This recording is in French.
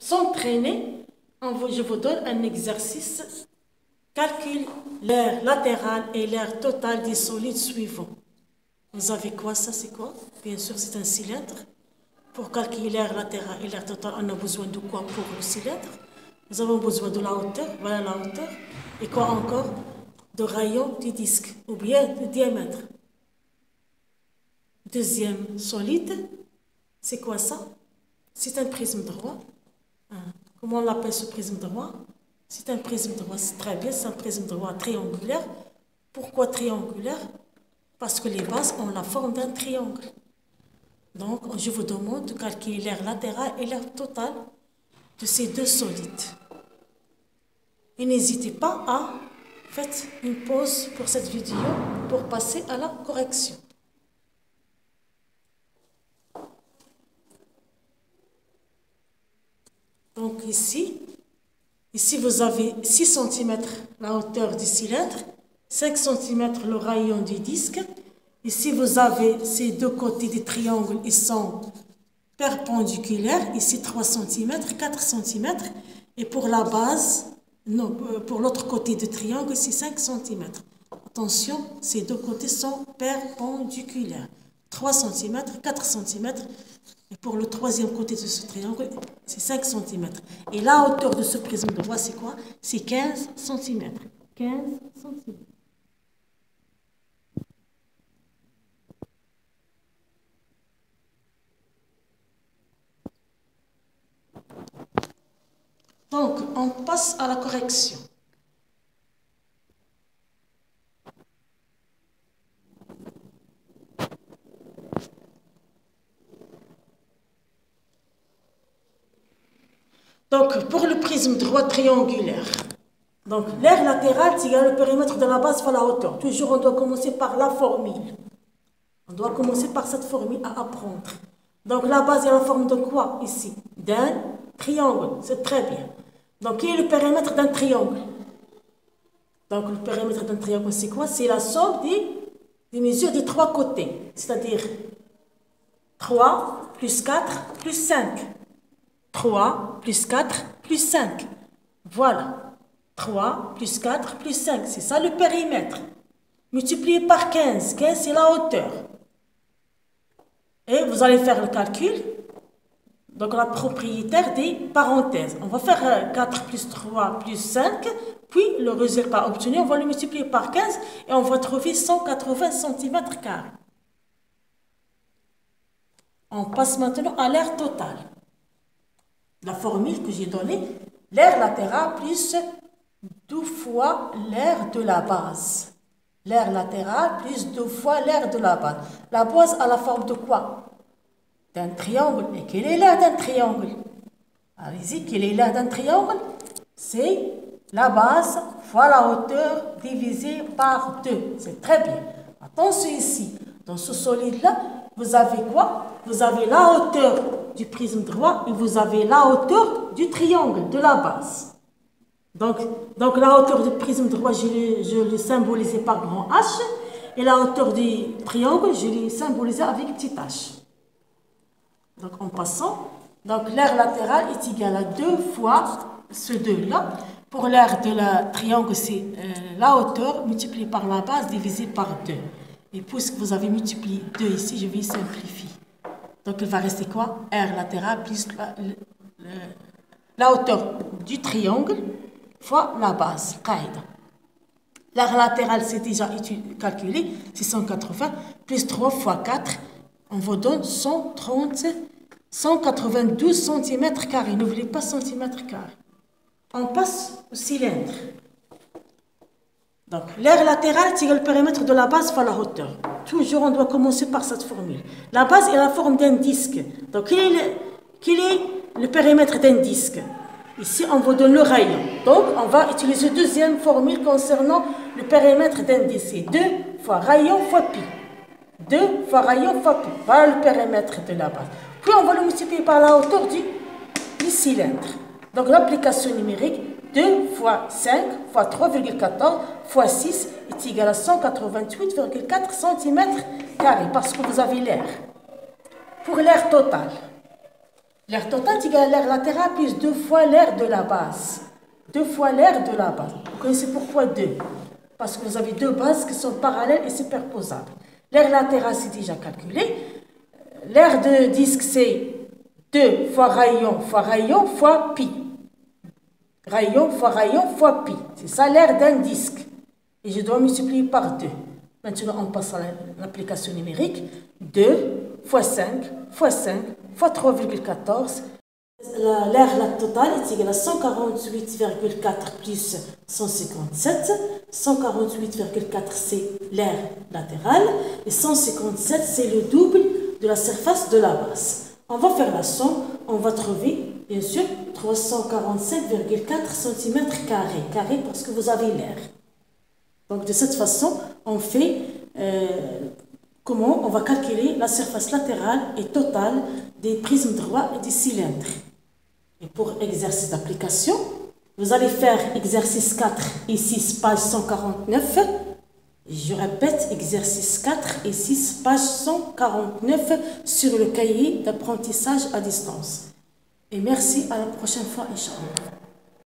s'entraîner, je vous donne un exercice. Calcule l'aire latérale et l'aire totale des solides suivants. Vous avez quoi, ça c'est quoi? Bien sûr, c'est un cylindre. Pour calculer l'aire latérale et l'aire totale, on a besoin de quoi pour le cylindre? Nous avons besoin de la hauteur, voilà la hauteur. Et quoi encore? De rayon du disque, ou bien de diamètre. Deuxième solide, c'est quoi ça? C'est un prisme droit. Comment on l'appelle ce prisme droit? C'est un prisme droit, c'est très bien, c'est un prisme droit triangulaire. Pourquoi triangulaire? Parce que les bases ont la forme d'un triangle. Donc, je vous demande de calculer l'aire latérale et l'aire totale de ces deux solides. Et n'hésitez pas à faire une pause pour cette vidéo pour passer à la correction. Donc ici vous avez 6 cm la hauteur du cylindre, 5 cm le rayon du disque. Ici, vous avez ces deux côtés du triangle, ils sont perpendiculaires. Ici, 3 cm, 4 cm. Et pour la base, non, pour l'autre côté du triangle, c'est 5 cm. Attention, ces deux côtés sont perpendiculaires. 3 cm, 4 cm. Et pour le troisième côté de ce triangle, c'est 5 cm. Et la hauteur de ce prisme droit, c'est quoi? C'est 15 cm. 15 cm. Donc, on passe à la correction. Donc, pour le prisme droit triangulaire, donc l'aire latérale, c'est le périmètre de la base fois la hauteur. Toujours, on doit commencer par la formule. On doit commencer par cette formule à apprendre. Donc, la base est la forme de quoi ici? D'un triangle. C'est très bien. Donc, quel est le périmètre d'un triangle? Donc, le périmètre d'un triangle, c'est quoi? C'est la somme des mesures des trois côtés. C'est-à-dire 3 plus 4 plus 5. 3 plus 4 plus 5. Voilà. 3 plus 4 plus 5. C'est ça le périmètre. Multiplié par 15. 15, c'est la hauteur. Et vous allez faire le calcul. Donc, la propriétaire des parenthèses. On va faire 4 plus 3 plus 5. Puis, le résultat obtenu, on va le multiplier par 15. Et on va trouver 180 cm². On passe maintenant à l'aire totale. La formule que j'ai donnée, l'aire latérale plus 2 fois l'aire de la base. L'aire latérale plus 2 fois l'aire de la base. La base a la forme de quoi? D'un triangle. Et quelle est l'aire d'un triangle? Allez-y, quelle est l'aire d'un triangle? C'est la base fois la hauteur divisée par 2. C'est très bien. Attention ici, dans ce solide-là, vous avez quoi? Vous avez la hauteur du prisme droit et vous avez la hauteur du triangle, de la base. Donc la hauteur du prisme droit, je l'ai symbolisé par grand H. Et la hauteur du triangle, je l'ai symbolisé avec petit h. Donc en passant, donc l'aire latérale est égale à 2 fois ce 2-là. Pour l'aire de la triangle, c'est la hauteur multipliée par la base divisée par 2. Et puisque vous avez multiplié 2 ici, je vais simplifier. Donc il va rester quoi? Aire latérale plus la hauteur du triangle fois la base. Qaïda. L'aire latérale, c'est déjà calculé. C'est 180 plus 3 fois 4. On vous donne 192 cm². N'oubliez pas cm². On passe au cylindre. Donc, l'aire latérale, c'est le périmètre de la base fois la hauteur. Toujours, on doit commencer par cette formule. La base est la forme d'un disque. Donc, quel est le périmètre d'un disque? Ici, on vous donne le rayon. Donc, on va utiliser la deuxième formule concernant le périmètre d'un disque. 2 fois rayon fois pi. 2 fois rayon fois pi. Voilà le périmètre de la base. Puis, on va le multiplier par la hauteur du cylindre. Donc, l'application numérique, 2 fois 5 fois 3,14 fois 6 est égal à 188,4 cm², parce que vous avez l'air. Pour l'air total, L'air total est égal à l'air latéral plus 2 fois l'air de la base. 2 fois l'air de la base. Vous connaissez pourquoi 2? Parce que vous avez deux bases qui sont parallèles et superposables. L'air latéral, c'est déjà calculé. L'air de disque, c'est 2 fois rayon fois pi. Rayon fois pi. C'est ça l'air d'un disque. Et je dois multiplier par 2. Maintenant, on passe à l'application numérique. 2 fois 5 fois 5 fois 3,14. L'air total est égal à 148,4 plus 157. 148,4 c'est l'air latéral. Et 157 c'est le double de la surface de la base. On va faire la somme. On va trouver, bien sûr, 345,4 cm². Carré parce que vous avez l'air. Donc de cette façon, on fait comment on va calculer la surface latérale et totale des prismes droits et des cylindres. Et pour exercice d'application, vous allez faire exercice 4 et 6, page 149. Je répète, exercice 4 et 6, page 149 sur le cahier d'apprentissage à distance. Et merci, à la prochaine fois, Inch'Allah.